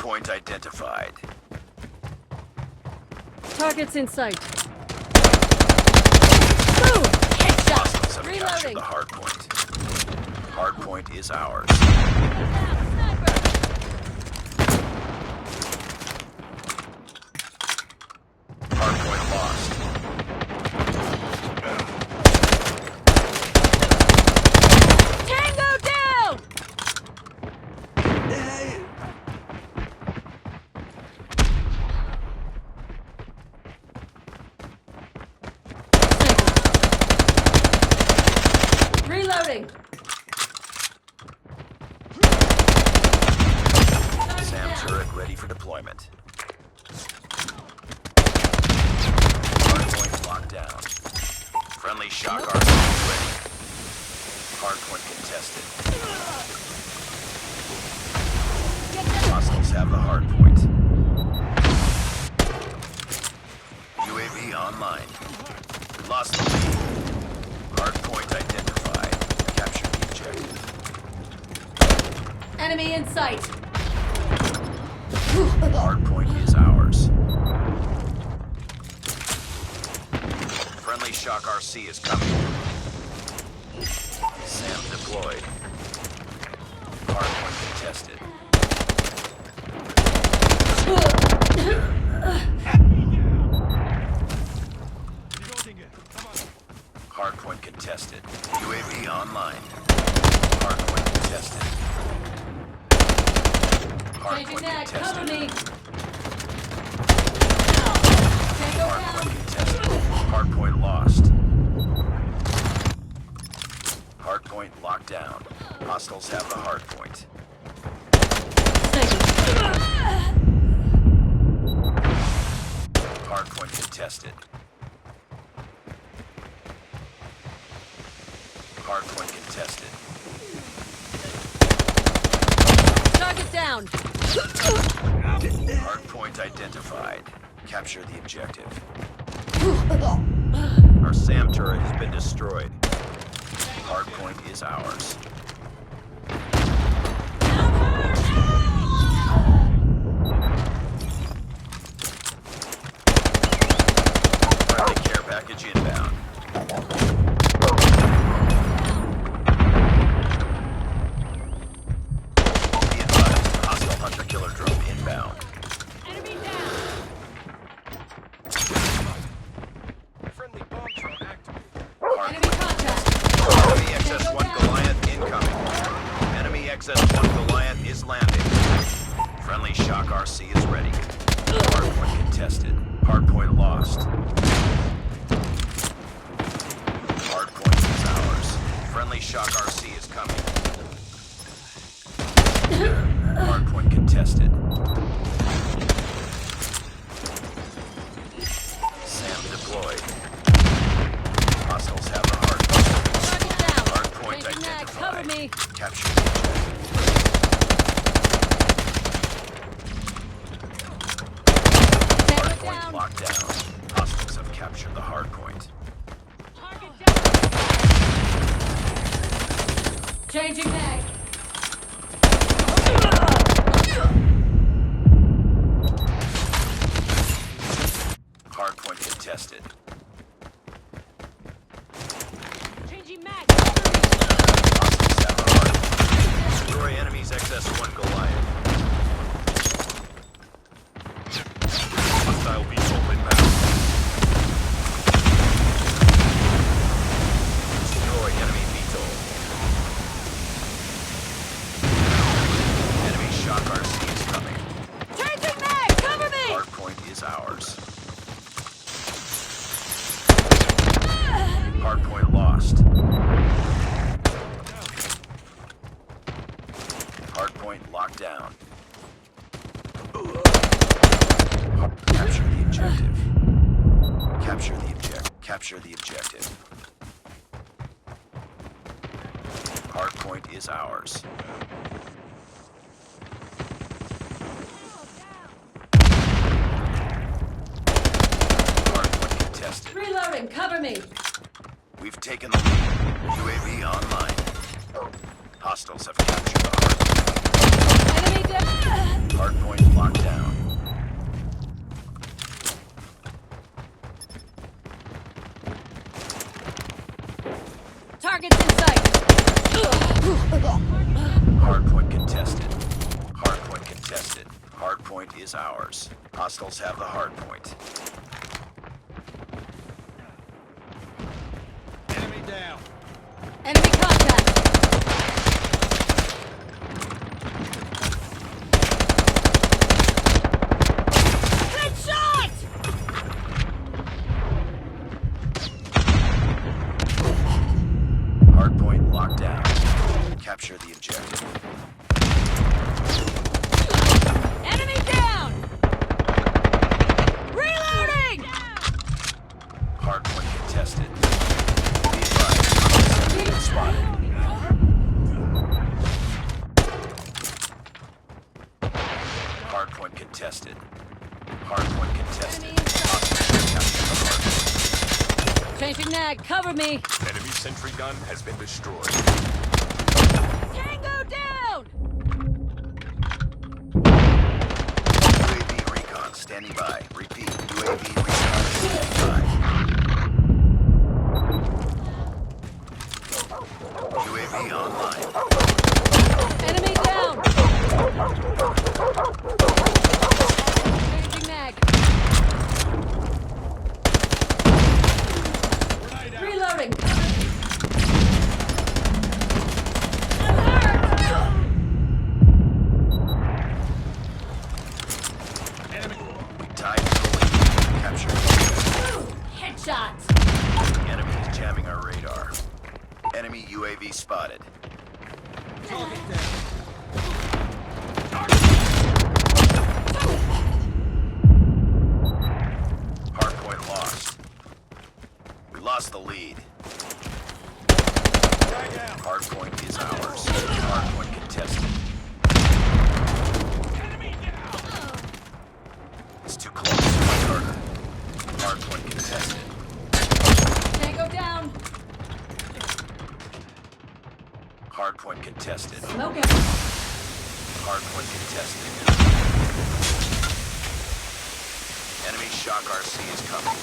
Hardpoint identified. Targets in sight. Boom! Headshot! Hostiles have captured Reloading. the hardpoint. Hardpoint is ours. Hardpoint lost. Tango down! Reloading. SAM turret ready for deployment. Hardpoint locked down. Friendly shock arsenal ready. Hardpoint contested. Hostiles have the hardpoint. UAV online. We lost the lead. Hardpoint identified. Capture the objective. Enemy in sight. Hardpoint is ours. Friendly shock RC is coming. SAM deployed. Hardpoint contested. Hardpoint contested. UAV online. Hardpoint contested. Changing Hardpoint mag, cover contested. me. Tango Hardpoint down. contested. Hardpoint lost. Hardpoint locked down. Hostiles have the hardpoint. Hardpoint contested. Hardpoint contested. Target down. Hardpoint identified. Capture the objective. Our SAM turret has been destroyed. Hardpoint is ours. Friendly care package inbound. Be advised, hostile hunter-killer drone inbound. Enemy down. Friendly bomb drone activated. Enemy contact. Enemy XS-1 Goliath incoming. Enemy XS-1 Goliath is landing. Friendly shock RC is ready. Hardpoint contested. Hardpoint lost. Hardpoint is ours. Friendly shock RC is coming. Hardpoint contested. SAM deployed. Hostiles have the hardpoint. Target down. Hardpoint Changing mag, identified. cover me. Capture the objective. Tango Hardpoint down. locked down. Hostiles have captured the hardpoint. Target down. Changing mag. Hardpoint contested. Changing mag. Hostiles have the hardpoint. Destroy enemy's XS-1 Goliath. Hostile VTOL inbound. Destroy enemy VTOL. Enemy shock RC is coming. Changing mag. Cover me. Hardpoint is ours. Hardpoint lost. Hardpoint locked down. Capture the objective. Capture the Capture the objective. Hardpoint is ours. Hardpoint contested. Reloading. Cover me. We've taken the lead. UAV online. Hostiles have captured the hardpoint. Enemy Enemy down. Hardpoint locked down. Targets in sight. Hardpoint contested. Hardpoint contested. Hardpoint is ours. Hostiles have the hardpoint. Enemy down. Enemy contact. Headshot! Hardpoint locked down. Capture the objective. Enemy down! Reloading! Hardpoint contested. Be advised. Enemy spotted. Hardpoint contested. Hardpoint contested. Enemy Hostiles capture the hardpoint. Changing mag, cover me! Enemy sentry gun has been destroyed. Tango down! UAV recon standing by. Repeat. UAV recon standing by. UAV online. Enemy down! Changing mag. Reloading! We tied to the lead. Capture the objective. Headshot! Enemy is jamming our radar. Enemy UAV spotted. Hardpoint lost. We lost the lead. Hardpoint is ours. Hardpoint contested. It's too close. Carter. Hardpoint contested. Tango down! Hardpoint contested. Smoke it! Hardpoint contested. Enemy shock RC is coming.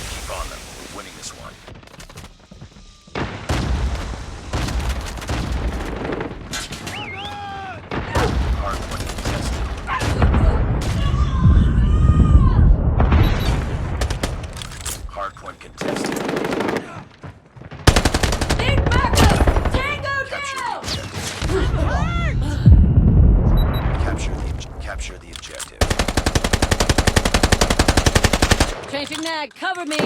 Keep on them. We're winning this one. Hardpoint contested. Hardpoint contested. Need backup! Tango Capture the down! objective. Capture the objective. Changing mag, cover me!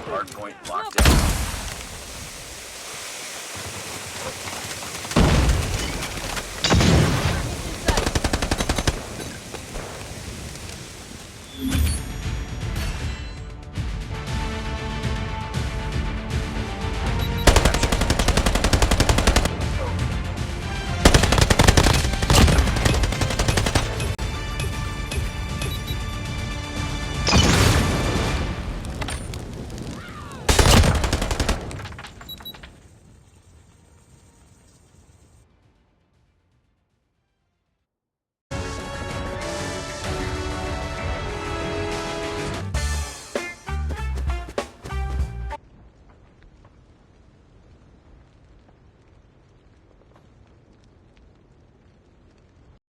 Hardpoint locked down.